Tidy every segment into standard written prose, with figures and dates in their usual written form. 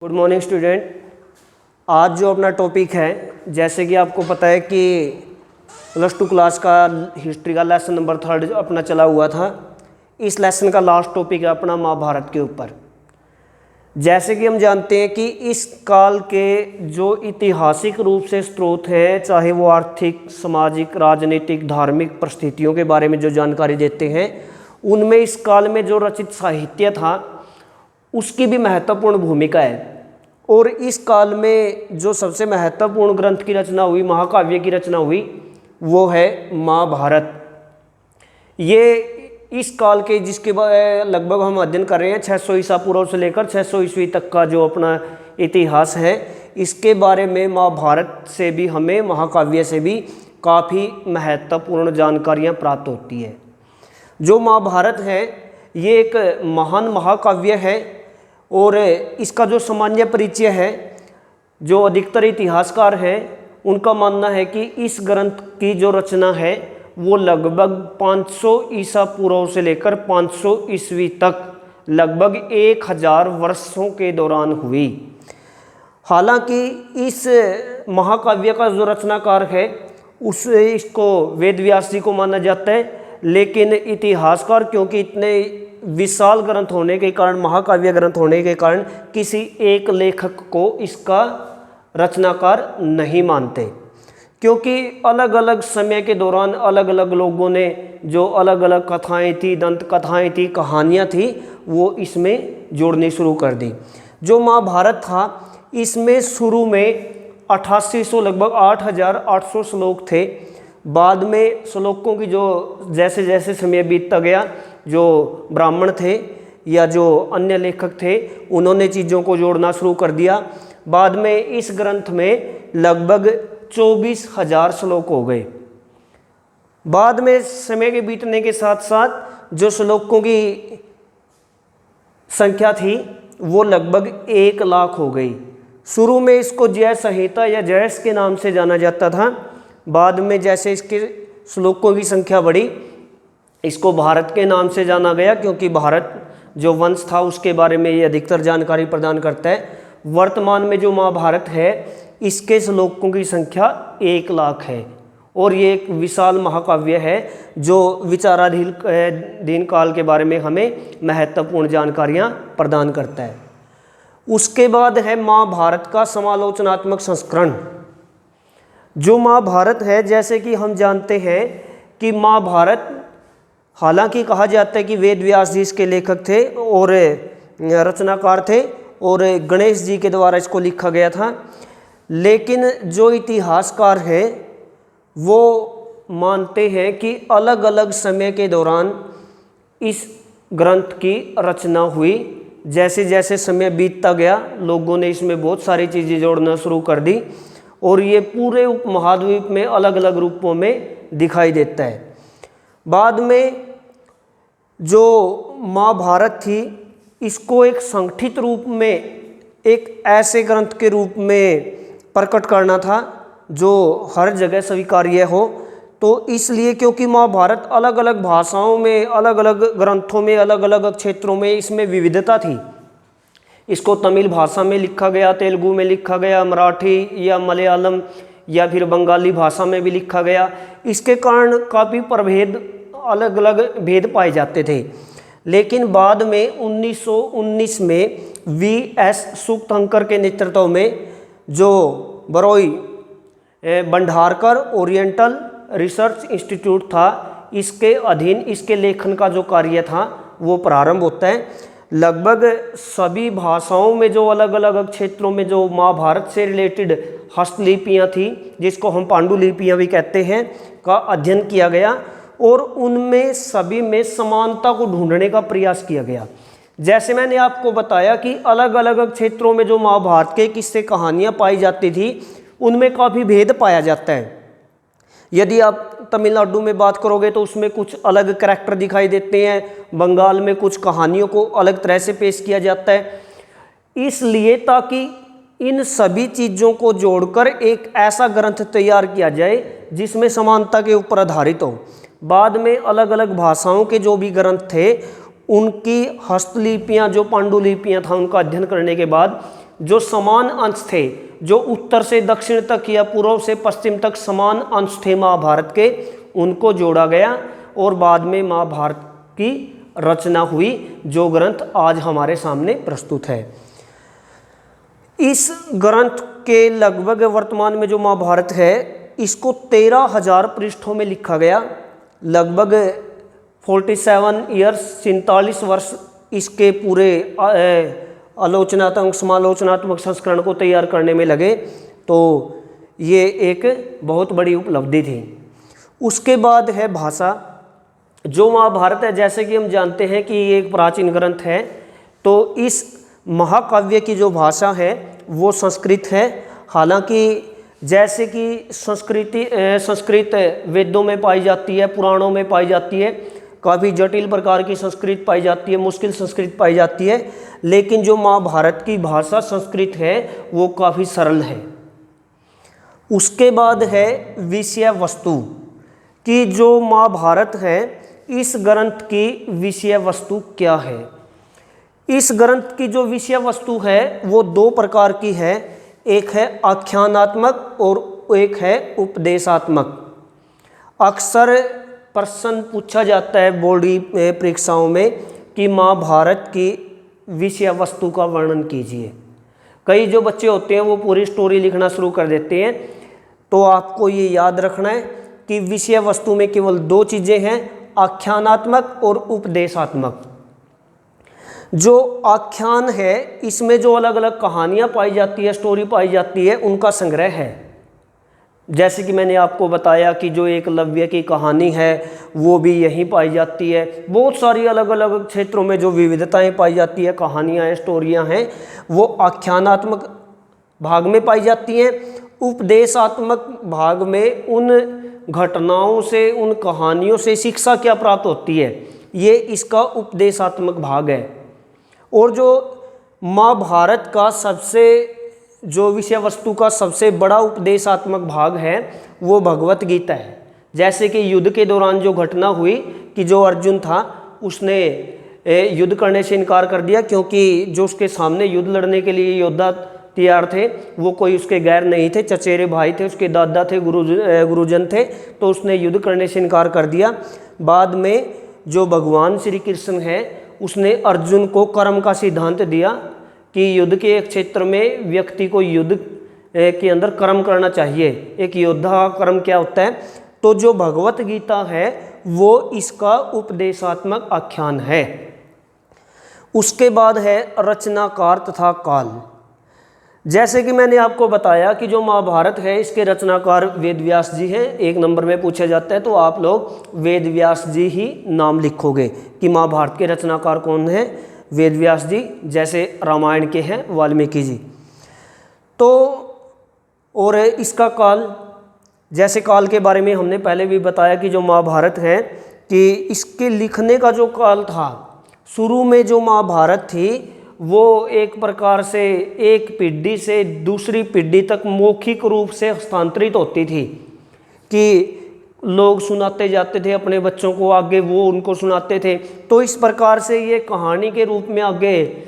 Good morning student. आज जो अपना टॉपिक है, जैसे कि आपको पता है कि +2 क्लास का हिस्ट्री का लेसन नंबर 3 अपना चला हुआ था। इस लेसन का लास्ट टॉपिक है अपना महाभारत के ऊपर। जैसे कि हम जानते हैं कि इस काल के जो ऐतिहासिक रूप से स्रोत हैं, चाहे वो आर्थिक, सामाजिक, राजनीतिक, धार्मिक परिस्थितियों के बारे में जो जानकारी देते हैं, उनमें इस काल में जो रचित साहित्य था उसकी भी महत्वपूर्ण भूमिका है। और इस काल में जो सबसे महत्वपूर्ण ग्रंथ की रचना हुई, महाकाव्य की रचना हुई, वो है महाभारत। ये इस काल के जिसके लगभग हम अध्ययन कर रहे हैं 600 ईसा पूर्व से लेकर 600 ईस्वी तक का जो अपना इतिहास है, इसके बारे में महाभारत से भी हमें, महाकाव्य से भी काफ़ी महत्वपूर्ण जानकारियाँ प्राप्त होती है। जो महाभारत है ये एक महान महाकाव्य है और इसका जो सामान्य परिचय है, जो अधिकतर इतिहासकार हैं उनका मानना है कि इस ग्रंथ की जो रचना है वो लगभग 500 ईसा पूर्व से लेकर 500 ईस्वी तक लगभग 1000 वर्षों के दौरान हुई। हालांकि इस महाकाव्य का जो रचनाकार है इसको वेद व्यास जी को माना जाता है, लेकिन इतिहासकार क्योंकि इतने विशाल ग्रंथ होने के कारण, महाकाव्य ग्रंथ होने के कारण, किसी एक लेखक को इसका रचनाकार नहीं मानते, क्योंकि अलग अलग समय के दौरान अलग अलग लोगों ने जो अलग अलग कथाएं थी, दंत कथाएं थी, कहानियां थी, वो इसमें जोड़नी शुरू कर दी। जो महाभारत था इसमें शुरू में 8800 लगभग 8800 श्लोक थे। बाद में श्लोकों की जो जैसे जैसे समय बीतता गया, जो ब्राह्मण थे या जो अन्य लेखक थे उन्होंने चीज़ों को जोड़ना शुरू कर दिया। बाद में इस ग्रंथ में लगभग 24,000 श्लोक हो गए। बाद में समय के बीतने के साथ साथ जो श्लोकों की संख्या थी वो लगभग 1 लाख हो गई। शुरू में इसको जय संहिता या जयस के नाम से जाना जाता था। बाद में जैसे इसके श्लोकों की संख्या बढ़ी, इसको भारत के नाम से जाना गया, क्योंकि भारत जो वंश था उसके बारे में ये अधिकतर जानकारी प्रदान करता है। वर्तमान में जो महाभारत है इसके श्लोकों की संख्या 1 लाख है और ये एक विशाल महाकाव्य है जो विचाराधीन काल के बारे में हमें महत्वपूर्ण जानकारियाँ प्रदान करता है। उसके बाद है महाभारत का समालोचनात्मक संस्करण। जो महाभारत है, जैसे कि हम जानते हैं कि महाभारत, हालांकि कहा जाता है कि वेद व्यास जी इसके लेखक थे और रचनाकार थे और गणेश जी के द्वारा इसको लिखा गया था, लेकिन जो इतिहासकार हैं वो मानते हैं कि अलग अलग समय के दौरान इस ग्रंथ की रचना हुई। जैसे जैसे समय बीतता गया लोगों ने इसमें बहुत सारी चीज़ें जोड़ना शुरू कर दी और ये पूरे उपमहाद्वीप में अलग अलग रूपों में दिखाई देता है। बाद में जो महाभारत थी इसको एक संगठित रूप में, एक ऐसे ग्रंथ के रूप में प्रकट करना था जो हर जगह स्वीकार्य हो। तो इसलिए क्योंकि महाभारत अलग अलग भाषाओं में, अलग अलग ग्रंथों में, अलग अलग क्षेत्रों में इसमें विविधता थी। इसको तमिल भाषा में लिखा गया, तेलुगु में लिखा गया, मराठी या मलयालम या फिर बंगाली भाषा में भी लिखा गया। इसके कारण काफ़ी प्रभेद, अलग अलग भेद पाए जाते थे। लेकिन बाद में 1919 में V.S. सूक्तंकर के नेतृत्व में जो Baroi Bhandarkar oriental research institute था, इसके अधीन इसके लेखन का जो कार्य था वो प्रारंभ होता है। लगभग सभी भाषाओं में जो अलग अलग क्षेत्रों में जो महाभारत से रिलेटेड हस्तलिपियाँ थी, जिसको हम पांडुलिपियाँ भी कहते हैं, का अध्ययन किया गया और उनमें सभी में समानता को ढूंढने का प्रयास किया गया। जैसे मैंने आपको बताया कि अलग अलग क्षेत्रों में जो महाभारत के किस्से, कहानियाँ पाई जाती थी, उनमें काफ़ी भेद पाया जाता है। यदि आप तमिलनाडु में बात करोगे तो उसमें कुछ अलग करैक्टर दिखाई देते हैं, बंगाल में कुछ कहानियों को अलग तरह से पेश किया जाता है। इसलिए ताकि इन सभी चीज़ों को जोड़कर एक ऐसा ग्रंथ तैयार किया जाए जिसमें समानता के ऊपर आधारित हो। बाद में अलग अलग भाषाओं के जो भी ग्रंथ थे उनकी हस्तलिपियाँ, जो पांडुलिपियाँ था, उनका अध्ययन करने के बाद जो समान अंश थे, जो उत्तर से दक्षिण तक या पूर्व से पश्चिम तक समान अंश थे महाभारत के, उनको जोड़ा गया और बाद में महाभारत की रचना हुई, जो ग्रंथ आज हमारे सामने प्रस्तुत है। इस ग्रंथ के लगभग वर्तमान में जो महाभारत है इसको 13,000 पृष्ठों में लिखा गया। लगभग 47 ईयर्स 47 वर्ष इसके पूरे आलोचनात्मक समालोचनात्मक संस्करण को तैयार करने में लगे, तो ये एक बहुत बड़ी उपलब्धि थी। उसके बाद है भाषा। जो महाभारत है, जैसे कि हम जानते हैं कि ये एक प्राचीन ग्रंथ है, तो इस महाकाव्य की जो भाषा है वो संस्कृत है। हालांकि जैसे कि संस्कृत वेदों में पाई जाती है, पुराणों में पाई जाती है, काफ़ी जटिल प्रकार की संस्कृत पाई जाती है, मुश्किल संस्कृत पाई जाती है, लेकिन जो महाभारत की भाषा संस्कृत है वो काफ़ी सरल है। उसके बाद है विषय वस्तु कि जो महाभारत है इस ग्रंथ की विषय वस्तु क्या है। इस ग्रंथ की जो विषय वस्तु है वो दो प्रकार की है, एक है आख्यानात्मक और एक है उपदेशात्मक। अक्सर प्रश्न पूछा जाता है बोर्डी परीक्षाओं में कि महाभारत की विषय वस्तु का वर्णन कीजिए। कई जो बच्चे होते हैं वो पूरी स्टोरी लिखना शुरू कर देते हैं, तो आपको ये याद रखना है कि विषय वस्तु में केवल दो चीज़ें हैं, आख्यानात्मक और उपदेशात्मक। जो आख्यान है इसमें जो अलग अलग कहानियाँ पाई जाती है, स्टोरी पाई जाती है, उनका संग्रह है। जैसे कि मैंने आपको बताया कि जो एकलव्य की कहानी है वो भी यहीं पाई जाती है। बहुत सारी अलग अलग क्षेत्रों में जो विविधताएं पाई जाती है, कहानियाँ हैं, स्टोरियाँ हैं, वो आख्यानात्मक भाग में पाई जाती हैं। उपदेशात्मक भाग में उन घटनाओं से, उन कहानियों से शिक्षा क्या प्राप्त होती है, ये इसका उपदेशात्मक भाग है। और जो महाभारत का सबसे जो विषय वस्तु का सबसे बड़ा उपदेशात्मक भाग है वो भगवत गीता है। जैसे कि युद्ध के दौरान जो घटना हुई कि जो अर्जुन था उसने युद्ध करने से इनकार कर दिया, क्योंकि जो उसके सामने युद्ध लड़ने के लिए योद्धा तैयार थे वो कोई उसके गैर नहीं थे, चचेरे भाई थे, उसके दादा थे, गुरुजन थे, तो उसने युद्ध करने से इनकार कर दिया। बाद में जो भगवान श्री कृष्ण है उसने अर्जुन को कर्म का सिद्धांत दिया कि युद्ध के एक क्षेत्र में व्यक्ति को युद्ध के अंदर कर्म करना चाहिए। एक योद्धा का कर्म क्या होता है, तो जो भगवत गीता है वो इसका उपदेशात्मक आख्यान है। उसके बाद है रचनाकार तथा काल। जैसे कि मैंने आपको बताया कि जो महाभारत है इसके रचनाकार वेद व्यास जी हैं। एक नंबर में पूछा जाता है तो आप लोग वेद व्यास जी ही नाम लिखोगे कि महाभारत के रचनाकार कौन है, वेद व्यास जी, जैसे रामायण के हैं वाल्मीकि जी। तो और इसका काल, जैसे काल के बारे में हमने पहले भी बताया कि जो महाभारत है कि इसके लिखने का जो काल था, शुरू में जो महाभारत थी वो एक प्रकार से एक पीढ़ी से दूसरी पीढ़ी तक मौखिक रूप से हस्तांतरित होती थी कि लोग सुनाते जाते थे अपने बच्चों को, आगे वो उनको सुनाते थे। तो इस प्रकार से ये कहानी के रूप में आगे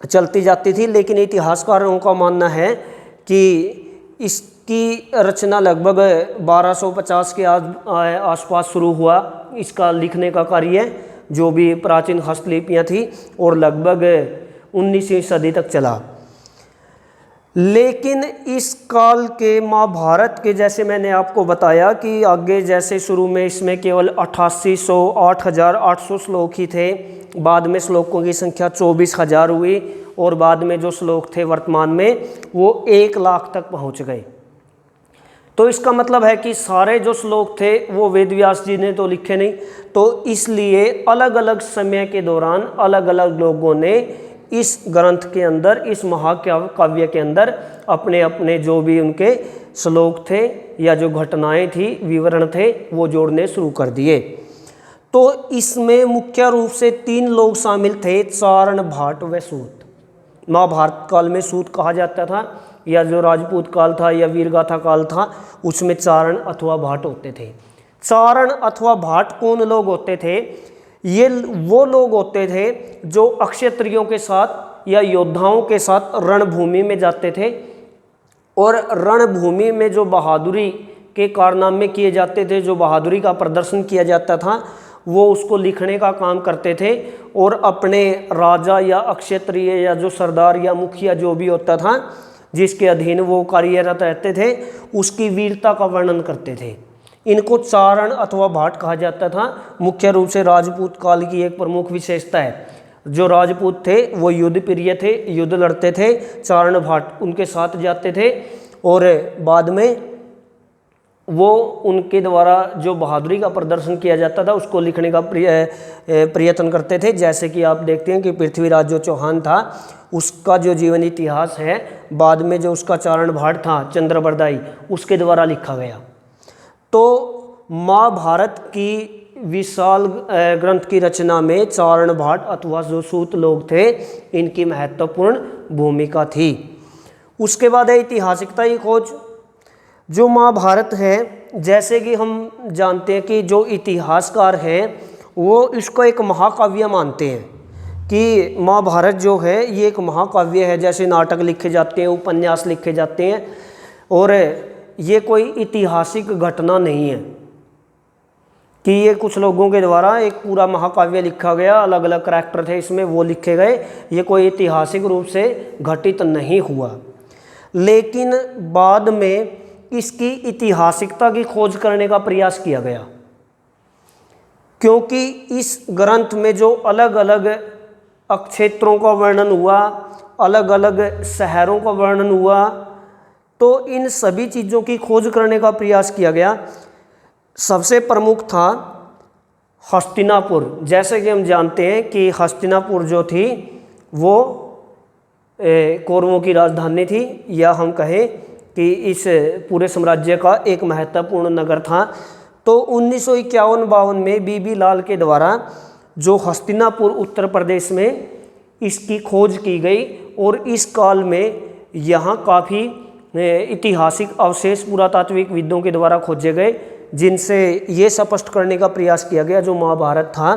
चलती जाती थी। लेकिन इतिहासकारों का मानना है कि इसकी रचना लगभग 1250 के आसपास शुरू हुआ इसका लिखने का कार्य, जो भी प्राचीन हस्तलिपियाँ थी, और लगभग 19वीं सदी तक चला। लेकिन इस काल के महाभारत के, जैसे मैंने आपको बताया कि आगे जैसे शुरू में इसमें केवल 8,800 श्लोक ही थे, बाद में श्लोकों की संख्या 24,000 हुई, और बाद में जो श्लोक थे वर्तमान में वो 1 लाख तक पहुंच गए। तो इसका मतलब है कि सारे जो श्लोक थे वो वेद व्यास जी ने तो लिखे नहीं, तो इसलिए अलग अलग समय के दौरान अलग अलग लोगों ने इस ग्रंथ के अंदर, इस महाकाव्य के अंदर अपने अपने जो भी उनके श्लोक थे या जो घटनाएं थी, विवरण थे, वो जोड़ने शुरू कर दिए। तो इसमें मुख्य रूप से 3 लोग शामिल थे, चारण, भाट व सूत। महाभारत काल में सूत कहा जाता था, या जो राजपूत काल था या वीरगाथा काल था उसमें चारण अथवा भाट होते थे। चारण अथवा भाट कौन लोग होते थे? ये वो लोग होते थे जो अक्षत्रियों के साथ या योद्धाओं के साथ रणभूमि में जाते थे और रणभूमि में जो बहादुरी के कारनामे किए जाते थे, जो बहादुरी का प्रदर्शन किया जाता था, वो उसको लिखने का काम करते थे और अपने राजा या अक्षत्रिय या जो सरदार या मुखिया जो भी होता था जिसके अधीन वो कार्यरत रहते थे उसकी वीरता का वर्णन करते थे। इनको चारण अथवा भाट कहा जाता था। मुख्य रूप से राजपूत काल की एक प्रमुख विशेषता है, जो राजपूत थे वो युद्ध प्रिय थे, युद्ध लड़ते थे, चारण भाट उनके साथ जाते थे और बाद में वो उनके द्वारा जो बहादुरी का प्रदर्शन किया जाता था उसको लिखने का प्रयत्न करते थे। जैसे कि आप देखते हैं कि पृथ्वीराज जो चौहान था उसका जो जीवन इतिहास है बाद में जो उसका चारण भाट था चंद्रबरदाई उसके द्वारा लिखा गया। तो महाभारत की विशाल ग्रंथ की रचना में चारण भाट अथवा जो सूत लोग थे इनकी महत्वपूर्ण भूमिका थी। उसके बाद है ऐतिहासिकता की खोज। जो महाभारत है, जैसे कि हम जानते हैं कि जो इतिहासकार हैं वो इसको एक महाकाव्य मानते हैं कि महाभारत जो है ये एक महाकाव्य है। जैसे नाटक लिखे जाते हैं, उपन्यास लिखे जाते हैं और ये कोई ऐतिहासिक घटना नहीं है कि ये कुछ लोगों के द्वारा एक पूरा महाकाव्य लिखा गया, अलग अलग करैक्टर थे इसमें वो लिखे गए, ये कोई ऐतिहासिक रूप से घटित नहीं हुआ। लेकिन बाद में इसकी ऐतिहासिकता की खोज करने का प्रयास किया गया, क्योंकि इस ग्रंथ में जो अलग अलग क्षेत्रों का वर्णन हुआ, अलग अलग शहरों का वर्णन हुआ, तो इन सभी चीज़ों की खोज करने का प्रयास किया गया। सबसे प्रमुख था हस्तिनापुर। जैसे कि हम जानते हैं कि हस्तिनापुर जो थी वो कौरवों की राजधानी थी, या हम कहें कि इस पूरे साम्राज्य का एक महत्वपूर्ण नगर था। तो 1951-52 में बीबी लाल के द्वारा जो हस्तिनापुर उत्तर प्रदेश में इसकी खोज की गई और इस काल में यहाँ काफ़ी ऐतिहासिक अवशेष पुरातात्विक विदों के द्वारा खोजे गए, जिनसे ये स्पष्ट करने का प्रयास किया गया जो महाभारत था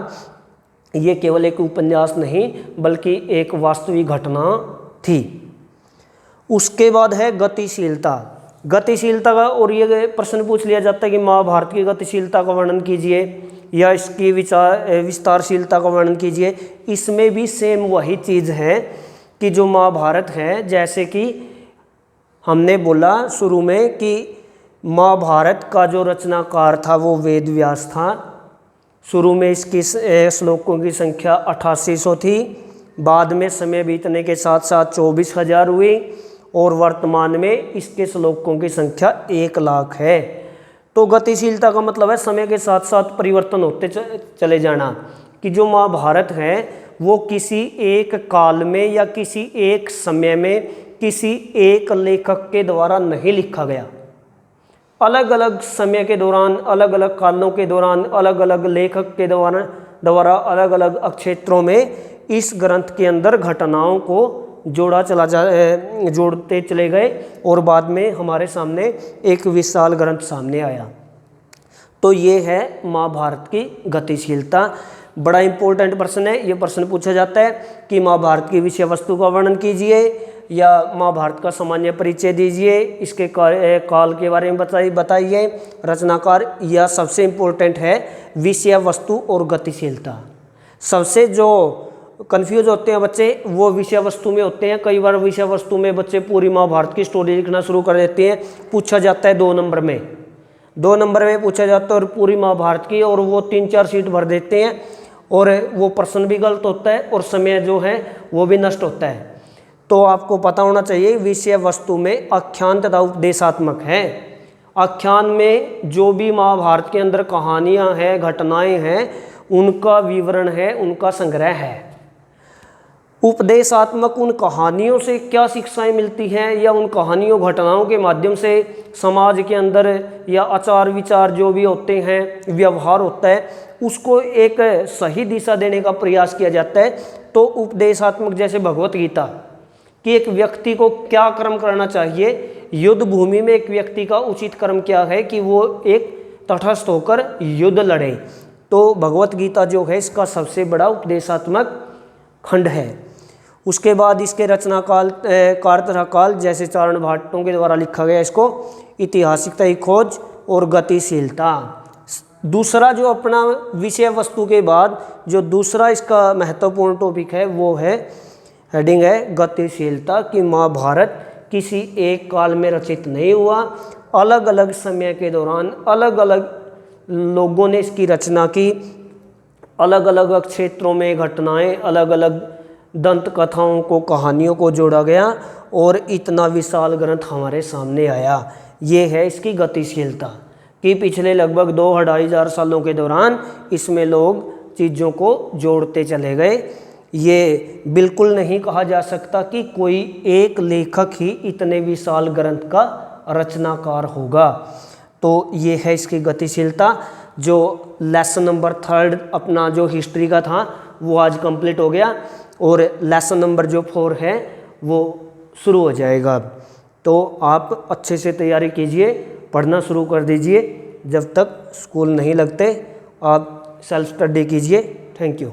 ये केवल एक उपन्यास नहीं बल्कि एक वास्तविक घटना थी। उसके बाद है गतिशीलता। गतिशीलता का, और ये प्रश्न पूछ लिया जाता है कि महाभारत की गतिशीलता का वर्णन कीजिए या इसकी विस्तारशीलता का वर्णन कीजिए। इसमें भी सेम वही चीज़ है कि जो महाभारत है, जैसे कि हमने बोला शुरू में कि महाभारत का जो रचनाकार था वो वेद व्यास था। शुरू में इसकी श्लोकों की संख्या 8800 थी, बाद में समय बीतने के साथ साथ 24,000 हुई और वर्तमान में इसके श्लोकों की संख्या 1,00,000 है। तो गतिशीलता का मतलब है समय के साथ साथ परिवर्तन होते चले जाना, कि जो महाभारत है वो किसी एक काल में या किसी एक समय में किसी एक लेखक के द्वारा नहीं लिखा गया। अलग अलग समय के दौरान, अलग अलग कालों के दौरान, अलग अलग लेखक के द्वारा अलग अलग क्षेत्रों में इस ग्रंथ के अंदर घटनाओं को जोड़ते चले गए और बाद में हमारे सामने एक विशाल ग्रंथ सामने आया। तो ये है महाभारत की गतिशीलता। बड़ा इंपॉर्टेंट प्रश्न है, ये प्रश्न पूछा जाता है कि महाभारत की विषय वस्तु का वर्णन कीजिए या महाभारत का सामान्य परिचय दीजिए, इसके काल के बारे में बताइए, रचनाकार, या सबसे इम्पोर्टेंट है विषय वस्तु और गतिशीलता। सबसे जो कंफ्यूज होते हैं बच्चे वो विषय वस्तु में होते हैं। कई बार विषय वस्तु में बच्चे पूरी महाभारत की स्टोरी लिखना शुरू कर देते हैं, पूछा जाता है 2 नंबर में, 2 नंबर में पूछा जाता है और पूरी महाभारत की, और वो 3-4 सीट भर देते हैं और वो प्रश्न भी गलत होता है और समय जो है वो भी नष्ट होता है। तो आपको पता होना चाहिए विषय वस्तु में आख्यान तथा उपदेशात्मक है। आख्यान में जो भी महाभारत के अंदर कहानियाँ हैं, घटनाएँ हैं, उनका विवरण है, उनका संग्रह है। उपदेशात्मक उन कहानियों से क्या शिक्षाएं मिलती हैं या उन कहानियों घटनाओं के माध्यम से समाज के अंदर या आचार विचार जो भी होते हैं, व्यवहार होता है, उसको एक सही दिशा देने का प्रयास किया जाता है। तो उपदेशात्मक जैसे भगवत गीता कि एक व्यक्ति को क्या कर्म करना चाहिए, युद्ध भूमि में एक व्यक्ति का उचित कर्म क्या है कि वो एक तटस्थ होकर युद्ध लड़े। तो भगवत गीता जो है इसका सबसे बड़ा उपदेशात्मक खंड है। उसके बाद इसके रचना काल कार तथा काल जैसे चारण भाटों के द्वारा लिखा गया इसको ऐतिहासिकता की खोज और गतिशीलता। दूसरा जो अपना विषय वस्तु के बाद जो दूसरा इसका महत्वपूर्ण टॉपिक है वो है हेडिंग है गतिशीलता। कि महाभारत किसी एक काल में रचित नहीं हुआ, अलग अलग समय के दौरान अलग अलग लोगों ने इसकी रचना की, अलग अलग क्षेत्रों में घटनाएं, अलग अलग दंत कथाओं को, कहानियों को जोड़ा गया और इतना विशाल ग्रंथ हमारे सामने आया। ये है इसकी गतिशीलता कि पिछले लगभग 2-2.5 सालों के दौरान इसमें लोग चीज़ों को जोड़ते चले गए। ये बिल्कुल नहीं कहा जा सकता कि कोई एक लेखक ही इतने विशाल ग्रंथ का रचनाकार होगा। तो ये है इसकी गतिशीलता। जो लेसन नंबर 3 अपना जो हिस्ट्री का था वो आज कंप्लीट हो गया और लेसन नंबर जो 4 है वो शुरू हो जाएगा। तो आप अच्छे से तैयारी कीजिए, पढ़ना शुरू कर दीजिए। जब तक स्कूल नहीं लगते आप सेल्फ स्टडी कीजिए। Thank you.